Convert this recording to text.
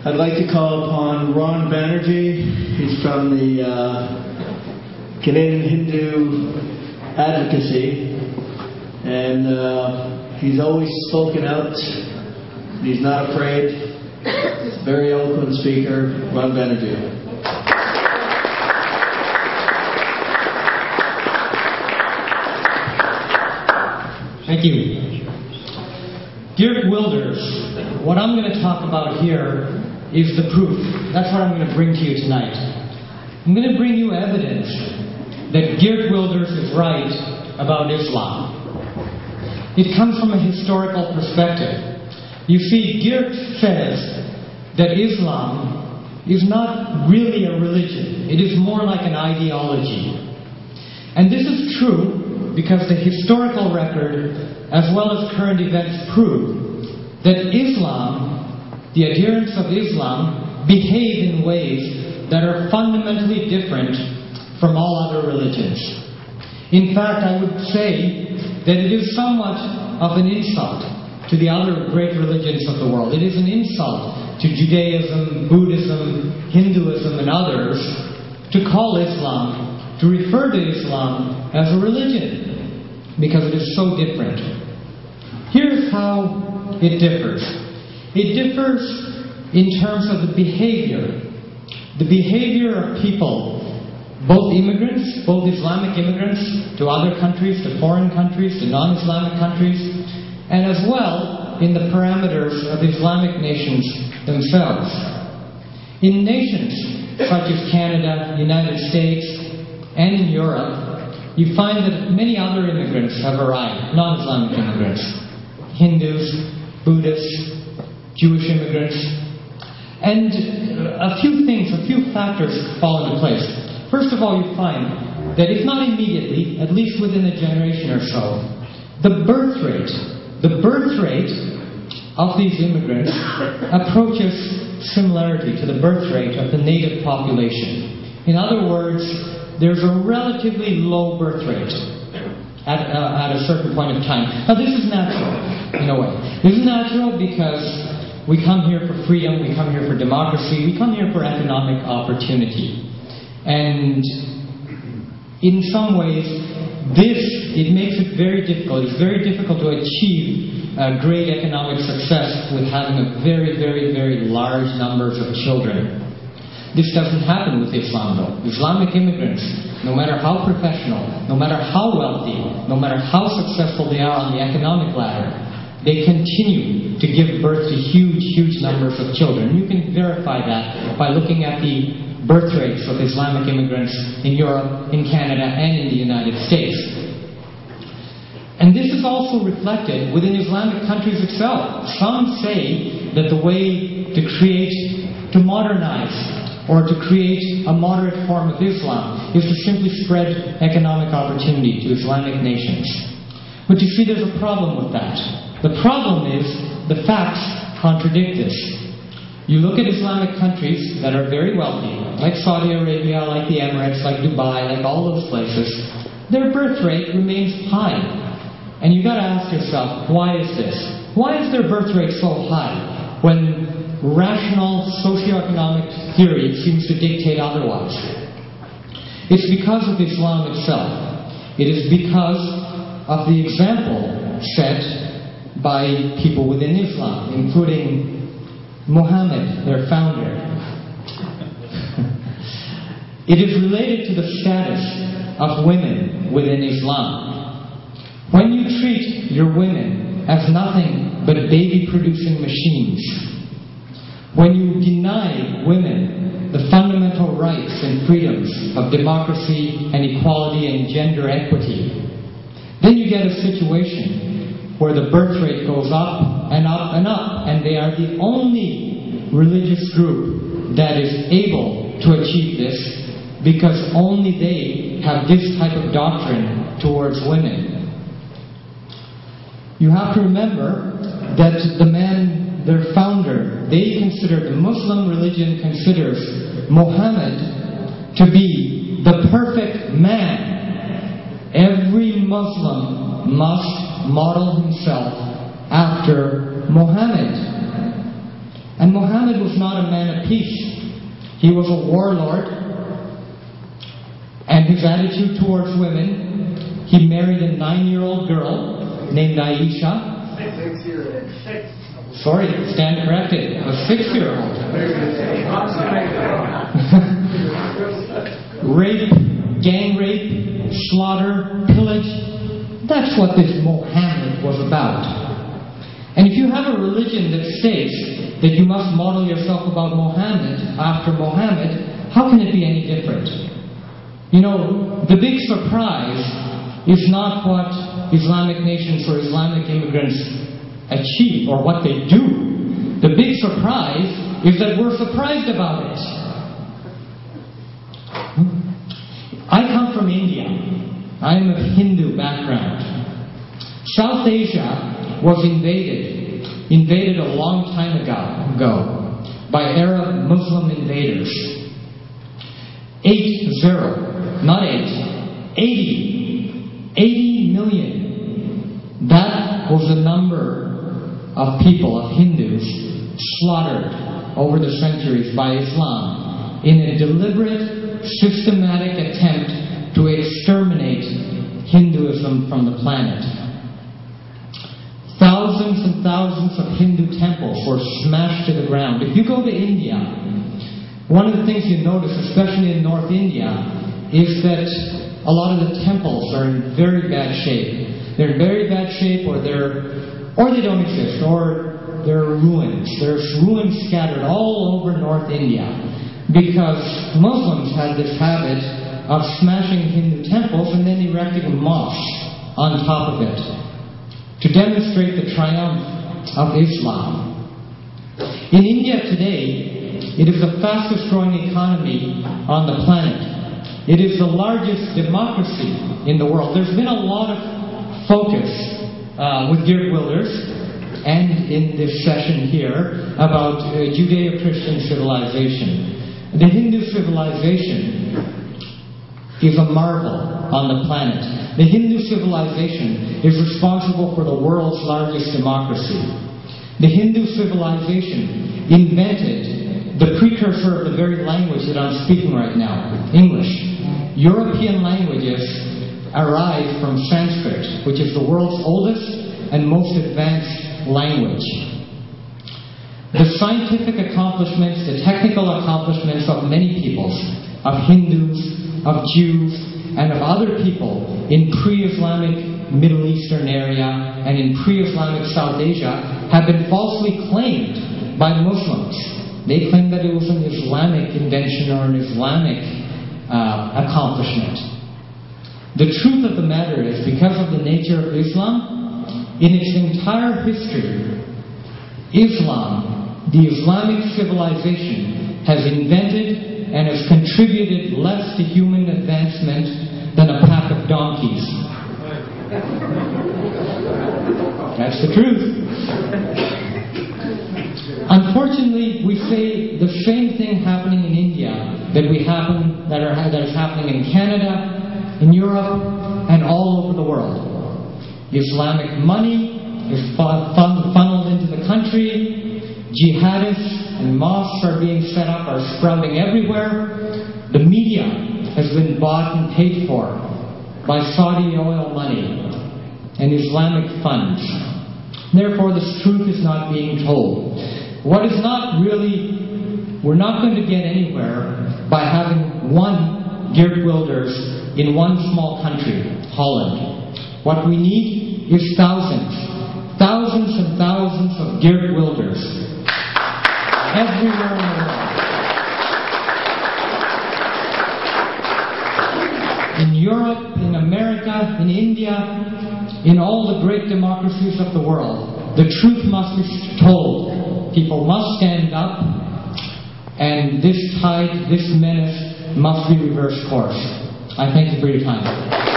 I'd like to call upon Ron Banerjee. He's from the Canadian Hindu Advocacy, and he's always spoken out. He's not afraid. He's a very eloquent speaker. Ron Banerjee. Thank you. Geert Wilders, what I'm going to talk about here is the proof. That's what I'm going to bring to you tonight. I'm going to bring you evidence that Geert Wilders is right about Islam. It comes from a historical perspective. You see, Geert says that Islam is not really a religion. It is more like an ideology. And this is true because the historical record, as well as current events, prove that Islam, the adherents of Islam, behave in ways that are fundamentally different from all other religions. In fact, I would say that it is somewhat of an insult to the other great religions of the world. It is an insult to Judaism, Buddhism, Hinduism, and others to call Islam, to refer to Islam as a religion, because it is so different. Here's how it differs. It differs in terms of the behavior. The behavior of people, both immigrants, both Islamic immigrants to other countries, to foreign countries, to non-Islamic countries, and as well in the parameters of Islamic nations themselves. In nations such as Canada, United States, and in Europe, you find that many other immigrants have arrived, non-Islamic immigrants, Hindus, Buddhists, Jewish immigrants. And a few factors fall into place. First of all, you find that if not immediately, at least within a generation or so, the birth rate of these immigrants approaches similarity to the birth rate of the native population. In other words, there's a relatively low birth rate at a certain point of time. Now, this is natural, in a way. This is natural because we come here for freedom, we come here for democracy, we come here for economic opportunity. And in some ways, it makes it very difficult. It's very difficult to achieve great economic success with having a very, very, very large numbers of children. This doesn't happen with Islam, though. Islamic immigrants, no matter how professional, no matter how wealthy, no matter how successful they are on the economic ladder, they continue to give birth to huge, huge numbers of children. You can verify that by looking at the birth rates of Islamic immigrants in Europe, in Canada, and in the United States. And this is also reflected within Islamic countries itself. Some say that the way to modernize, or to create a moderate form of Islam, is to simply spread economic opportunity to Islamic nations. But you see, there's a problem with that. The problem is the facts contradict this. You look at Islamic countries that are very wealthy, like Saudi Arabia, like the Emirates, like Dubai, like all those places, their birth rate remains high. And you've got to ask yourself, why is this? Why is their birth rate so high when rational socioeconomic theory seems to dictate otherwise? It's because of Islam itself. It is because of the example set by people within Islam, including Muhammad, their founder. It is related to the status of women within Islam. When you treat your women as nothing but baby-producing machines, when you deny women the fundamental rights and freedoms of democracy and equality and gender equity, then you get a situation where the birth rate goes up and up and up, and they are the only religious group that is able to achieve this, because only they have this type of doctrine towards women. You have to remember that the man, their founder, the Muslim religion considers Muhammad to be the perfect man. Every Muslim must model himself after Muhammad. And Muhammad was not a man of peace. He was a warlord. And his attitude towards women, he married a 9-year-old girl named Aisha. Sorry, stand corrected. A 6-year-old. Rape, gang rape, slaughter, pillage. That's what this Muhammad was about. And if you have a religion that states that you must model yourself about Muhammad after Muhammad, how can it be any different? You know, the big surprise is not what Islamic nations or Islamic immigrants achieve or what they do. The big surprise is that we're surprised about it. I come from India. I'm of Hindu background. South Asia was invaded a long time ago by Arab Muslim invaders. 80 million. That was the number of people, of Hindus, slaughtered over the centuries by Islam in a deliberate, systematic attempt to exterminate Hinduism from the planet. Thousands and thousands of Hindu temples were smashed to the ground. If you go to India, one of the things you notice, especially in North India, is that a lot of the temples are in very bad shape. They're in very bad shape, or they don't exist, or they're ruins. There's ruins scattered all over North India because Muslims had this habit of smashing Hindu temples and then erecting mosques on top of it to demonstrate the triumph of Islam. In India today, it is the fastest growing economy on the planet. It is the largest democracy in the world. There's been a lot of focus with Geert Wilders and in this session here about Judeo-Christian civilization. The Hindu civilization is a marvel on the planet. The Hindu civilization is responsible for the world's largest democracy. The Hindu civilization invented the precursor of the very language that I'm speaking right now, English. European languages arise from Sanskrit, which is the world's oldest and most advanced language. The scientific accomplishments, the technical accomplishments of many peoples, of Hindus, of Jews, and of other people in pre-Islamic Middle Eastern area and in pre-Islamic South Asia have been falsely claimed by Muslims. They claim that it was an Islamic invention or an Islamic accomplishment. The truth of the matter is, because of the nature of Islam, in its entire history, Islam, the Islamic civilization, has invented and has contributed less to human advancement than a pack of donkeys. That's the truth. Unfortunately, we say the same thing happening in India that is happening in Canada, in Europe, and all over the world. Islamic money is funneled into the country. Jihadists and mosques are being set up, are sprouting everywhere. The media has been bought and paid for by Saudi oil money and Islamic funds. Therefore, the truth is not being told. We're not going to get anywhere by having one Geert Wilders in one small country, Holland. What we need is thousands and thousands of Geert Wilders everywhere in the world. In Europe, in America, in India, in all the great democracies of the world, the truth must be told. People must stand up, and this tide, this menace, must be reversed course. I thank you for your time.